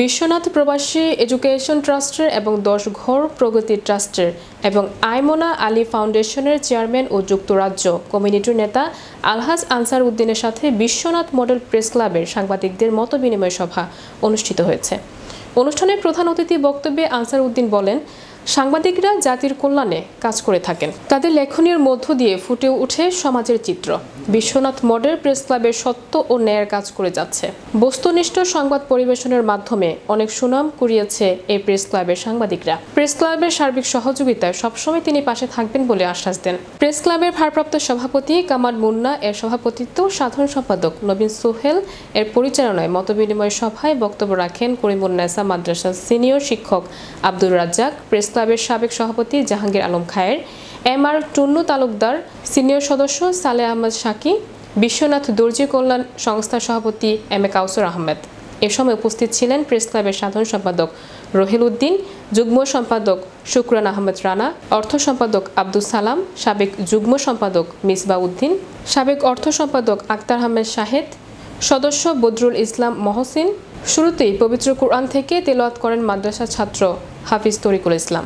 বিশ্বনাথ প্রবাসী এডুকেশন ট্রাস্টের এবং 10 ঘর প্রগতি ট্রাস্টের এবং আইমনা আলী ফাউন্ডেশনের চেয়ারম্যান ও যুক্তরাজ্য কমিউনিটির নেতা আলহাজ আনসার উদ্দিনের সাথে বিশ্বনাথ মডেল প্রেস ক্লাবের সাংবাদিকদের মতবিনিময় সভা অনুষ্ঠিত হয়েছে। অনুষ্ঠানে প্রধান অতিথি বক্তব্যে আনসার উদ্দিন বলেন, সাংবাদিকরা জাতির কল্যাণে কাজ করে থাকেন। তাদের লেখনীর মধ্য দিয়ে ফুটে ওঠে সমাজের চিত্র। বিশ্বনাথ মডেল প্রেস ক্লাবের সত্য ও ন্যায়ের কাজ করে যাচ্ছে। বস্তুনিষ্ঠ সংবাদ পরিবেশনের মাধ্যমে অনেক সুনাম কুড়িয়েছে এই প্রেস ক্লাবের সাংবাদিকরা। প্রেস ক্লাবের সার্বিক সহযোগিতায় সবসময় তিনি পাশে থাকবেন বলে আশ্বাস দেন। প্রেস ক্লাবের ভারপ্রাপ্ত সভাপতি কামাল মুন্না এর সভাপতিত্ব, সাধারণ সম্পাদক নবীন সোহেল এর পরিচালনায় মতবিনিময় সভায় বক্তব্য রাখেন করিমুন্নেসা মাদ্রাসার সিনিয়র শিক্ষক আব্দুর রাজ্জাক, প্রেস ক্লাবের সাবেক সভাপতি জাহাঙ্গীর আলম খায়ের, এমআর টুন্নু তালুকদার, সিনিয়র সদস্য সালেহ আহমদ শাকি, বিশ্বনাথ দর্জি কল্যাণ সংস্থার সভাপতি এম এ কাউসার আহমেদ। এ সময় উপস্থিত ছিলেন প্রেস ক্লাবের সাধারণ সম্পাদক রহিল উদ্দিন, যুগ্ম সম্পাদক শুকরান আহমেদ রানা, অর্থ সম্পাদক আব্দুল সালাম, সাবেক যুগ্ম সম্পাদক মিসবা উদ্দিন, সাবেক অর্থ সম্পাদক আক্তার আহমেদ শাহেদ, সদস্য বদরুল ইসলাম মহসিন। শুরুতেই পবিত্র কোরআন থেকে তেলাওয়াত করেন মাদ্রাসা ছাত্র হাফিজ তরিকুল ইসলাম।